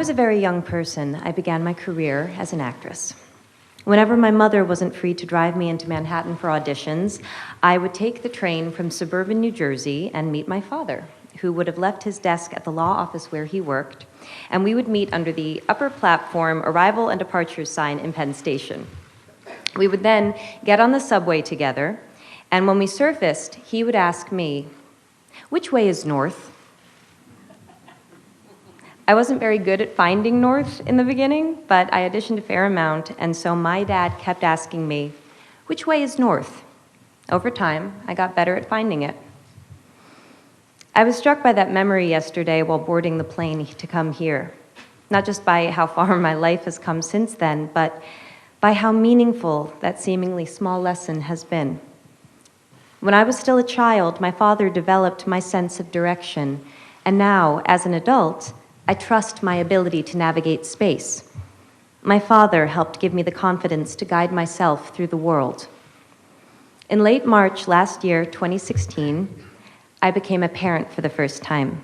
was a very young person, I began my career as an actress. Whenever my mother wasn't free to drive me into Manhattan for auditions, I would take the train from suburban New Jersey and meet my father, who would have left his desk at the law office where he worked, and we would meet under the upper platform arrival and departure sign in Penn Station. We would then get on the subway together, and when we surfaced, he would ask me, "Which way is north?" I wasn't very good at finding north in the beginning, but I auditioned a fair amount, and so my dad kept asking me, "Which way is north?" Over time, I got better at finding it. I was struck by that memory yesterday while boarding the plane to come here, not just by how far my life has come since then, but by how meaningful that seemingly small lesson has been. When I was still a child, my father developed my sense of direction, and now, as an adult, I trust my ability to navigate space. My father helped give me the confidence to guide myself through the world. In late March last year, 2016, I became a parent for the first time.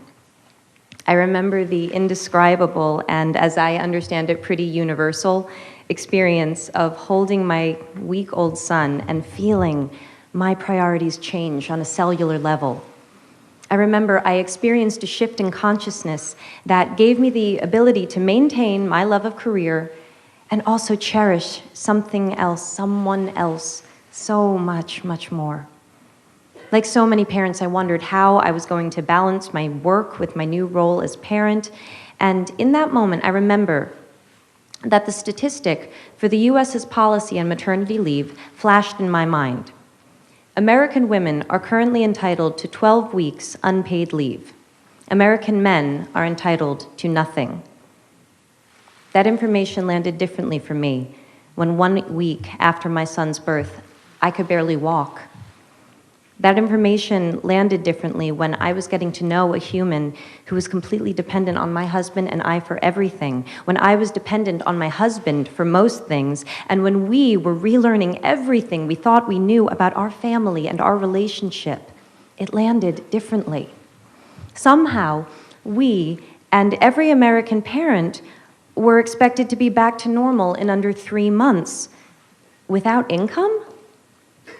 I remember the indescribable and, as I understand it, pretty universal experience of holding my week-old son and feeling my priorities change on a cellular level. I remember I experienced a shift in consciousness that gave me the ability to maintain my love of career and also cherish something else, someone else, so much, much more. Like so many parents, I wondered how I was going to balance my work with my new role as parent, and in that moment, I remember that the statistic for the US's policy on maternity leave flashed in my mind. American women are currently entitled to 12 weeks unpaid leave. American men are entitled to nothing. That information landed differently for me when 1 week after my son's birth, I could barely walk. That information landed differently when I was getting to know a human who was completely dependent on my husband and I for everything, when I was dependent on my husband for most things, and when we were relearning everything we thought we knew about our family and our relationship. It landed differently. Somehow, we and every American parent were expected to be back to normal in under 3 months. Without income?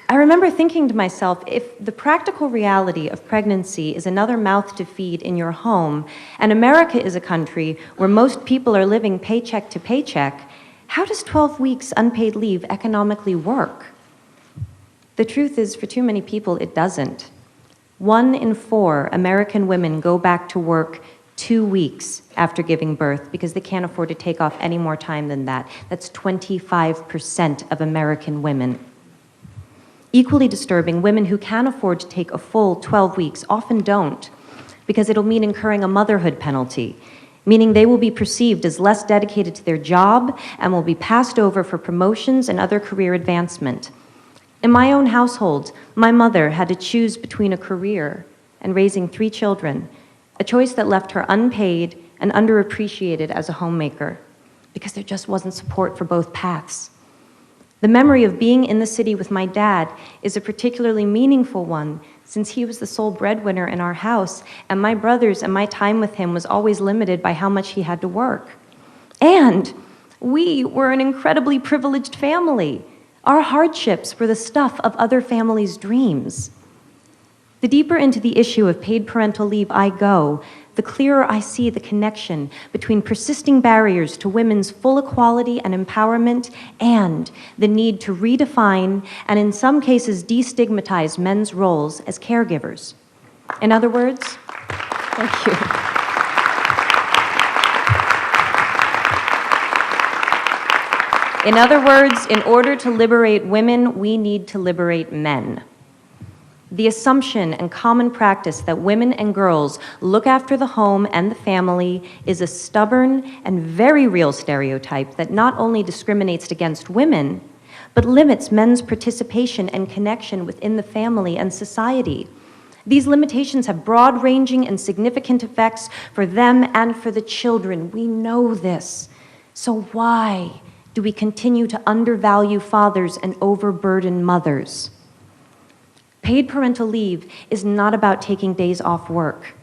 I remember thinking to myself, if the practical reality of pregnancy is another mouth to feed in your home, and America is a country where most people are living paycheck to paycheck, how does 12 weeks unpaid leave economically work? The truth is, for too many people, it doesn't. 1 in 4 American women go back to work 2 weeks after giving birth because they can't afford to take off any more time than that. That's 25% of American women. Equally disturbing, women who can afford to take a full 12 weeks often don't, because it'll mean incurring a motherhood penalty, meaning they will be perceived as less dedicated to their job and will be passed over for promotions and other career advancement. In my own household, my mother had to choose between a career and raising 3 children, a choice that left her unpaid and underappreciated as a homemaker, because there just wasn't support for both paths. The memory of being in the city with my dad is a particularly meaningful one, since he was the sole breadwinner in our house, and my brothers and my time with him was always limited by how much he had to work. And we were an incredibly privileged family. Our hardships were the stuff of other families' dreams. The deeper into the issue of paid parental leave I go, the clearer I see the connection between persisting barriers to women's full equality and empowerment and the need to redefine and in some cases destigmatize men's roles as caregivers. In other words, thank you. In other words, in order to liberate women, we need to liberate men. The assumption and common practice that women and girls look after the home and the family is a stubborn and very real stereotype that not only discriminates against women, but limits men's participation and connection within the family and society. These limitations have broad-ranging and significant effects for them and for the children. We know this. So why do we continue to undervalue fathers and overburden mothers? Paid parental leave is not about taking days off work.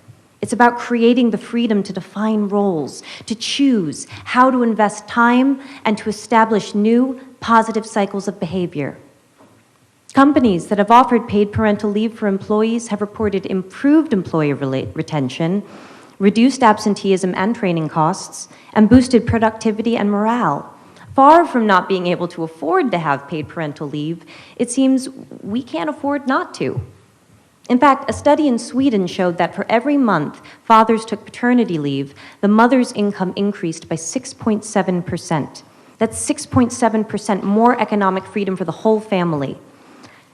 It's about creating the freedom to define roles, to choose how to invest time, and to establish new, positive cycles of behavior. Companies that have offered paid parental leave for employees have reported improved employee retention, reduced absenteeism and training costs, and boosted productivity and morale. Far from not being able to afford to have paid parental leave, it seems we can't afford not to. In fact, a study in Sweden showed that for every month fathers took paternity leave, the mother's income increased by 6.7%. That's 6.7% more economic freedom for the whole family.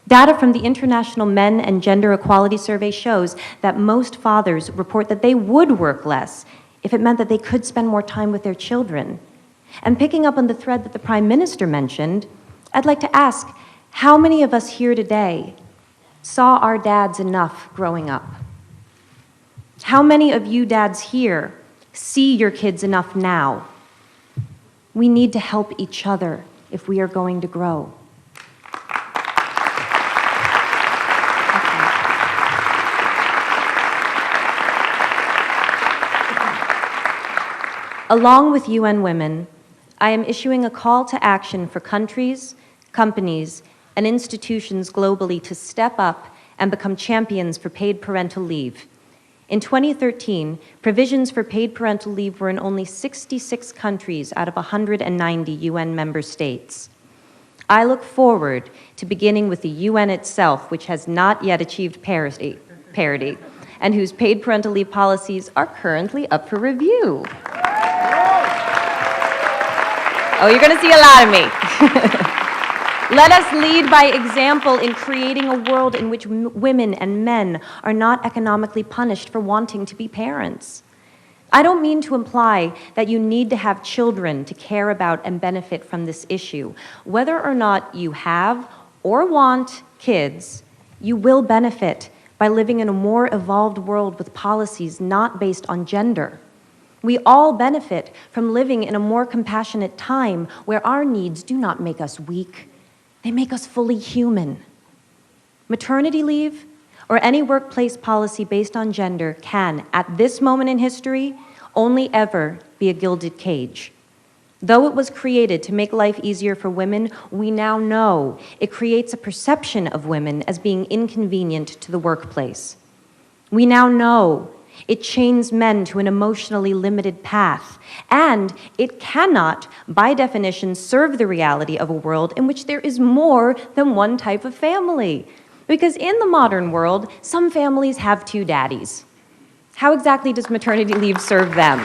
Data from the International Men and Gender Equality Survey shows that most fathers report that they would work less if it meant that they could spend more time with their children. And picking up on the thread that the Prime Minister mentioned, I'd like to ask, how many of us here today saw our dads enough growing up? How many of you dads here see your kids enough now? We need to help each other if we are going to grow. Along with UN Women, I am issuing a call to action for countries, companies, and institutions globally to step up and become champions for paid parental leave. In 2013, provisions for paid parental leave were in only 66 countries out of 190 UN member states. I look forward to beginning with the UN itself, which has not yet achieved parity, and whose paid parental leave policies are currently up for review. Oh, you're going to see a lot of me. Let us lead by example in creating a world in which women and men are not economically punished for wanting to be parents. I don't mean to imply that you need to have children to care about and benefit from this issue. Whether or not you have or want kids, you will benefit by living in a more evolved world with policies not based on gender. We all benefit from living in a more compassionate time where our needs do not make us weak. They make us fully human. Maternity leave or any workplace policy based on gender can, at this moment in history, only ever be a gilded cage. Though it was created to make life easier for women, we now know it creates a perception of women as being inconvenient to the workplace. We now know it chains men to an emotionally limited path, and it cannot, by definition, serve the reality of a world in which there is more than one type of family. Because in the modern world, some families have two daddies. How exactly does maternity leave serve them?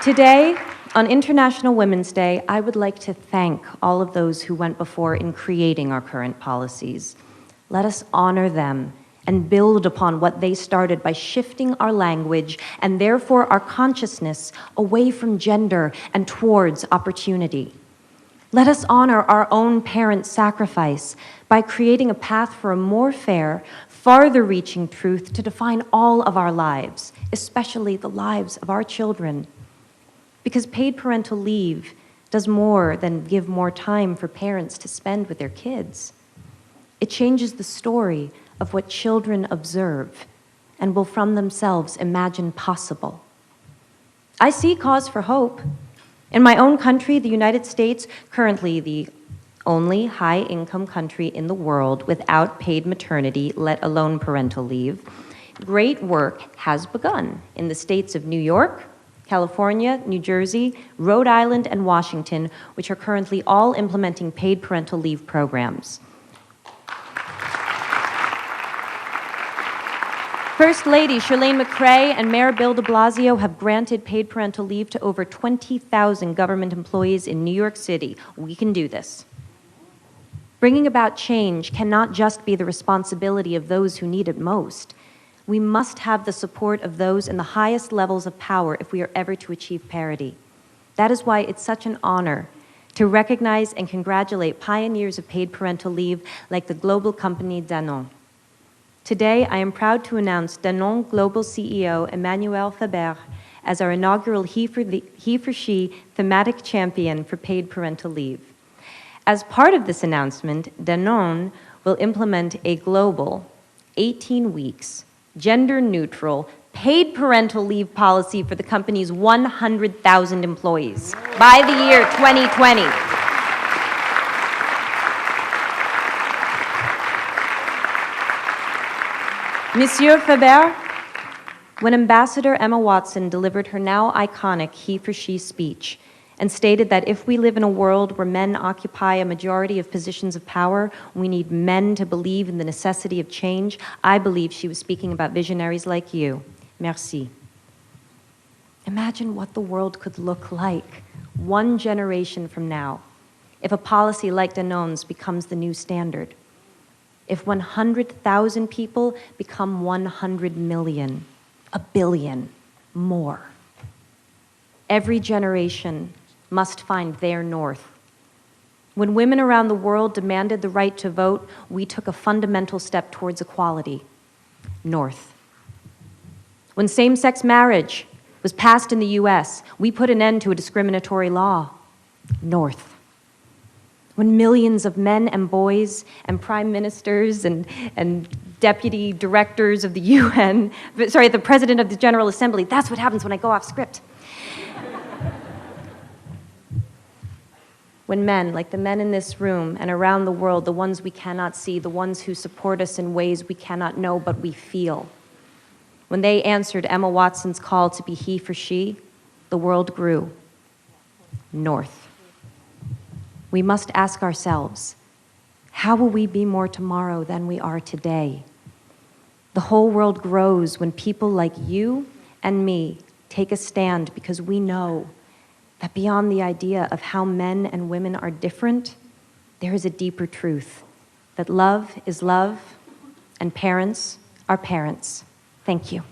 Today, on International Women's Day, I would like to thank all of those who went before in creating our current policies. Let us honor them and build upon what they started by shifting our language and therefore our consciousness away from gender and towards opportunity. Let us honor our own parents' sacrifice by creating a path for a more fair, farther-reaching truth to define all of our lives, especially the lives of our children. Because paid parental leave does more than give more time for parents to spend with their kids. It changes the story of what children observe and will from themselves imagine possible. I see cause for hope. In my own country, the United States, currently the only high-income country in the world without paid maternity, let alone parental leave, great work has begun in the states of New York, California, New Jersey, Rhode Island, and Washington, which are currently all implementing paid parental leave programs. First Lady Chirlane McCray and Mayor Bill de Blasio have granted paid parental leave to over 20,000 government employees in New York City. We can do this. Bringing about change cannot just be the responsibility of those who need it most. We must have the support of those in the highest levels of power if we are ever to achieve parity. That is why it's such an honor to recognize and congratulate pioneers of paid parental leave like the global company Danone. Today, I am proud to announce Danone Global CEO Emmanuel Faber as our inaugural He for She thematic champion for paid parental leave. As part of this announcement, Danone will implement a global 18 weeks, gender-neutral, paid parental leave policy for the company's 100,000 employees by the year 2020. Monsieur Faber, when Ambassador Emma Watson delivered her now iconic He for She speech and stated that if we live in a world where men occupy a majority of positions of power, we need men to believe in the necessity of change, I believe she was speaking about visionaries like you. Merci. Imagine what the world could look like 1 generation from now if a policy like Danone's becomes the new standard. If 100,000 people become 100 million, 1 billion, more. Every generation must find their north. When women around the world demanded the right to vote, we took a fundamental step towards equality. North. When same-sex marriage was passed in the US, we put an end to a discriminatory law. North. When millions of men and boys and prime ministers and deputy directors of the UN, sorry, the president of the General Assembly, that's what happens when I go off script. When men, like the men in this room and around the world, the ones we cannot see, the ones who support us in ways we cannot know but we feel, when they answered Emma Watson's call to be he for she, the world grew. North. We must ask ourselves, how will we be more tomorrow than we are today? The whole world grows when people like you and me take a stand because we know that beyond the idea of how men and women are different, there is a deeper truth, that love is love and parents are parents. Thank you.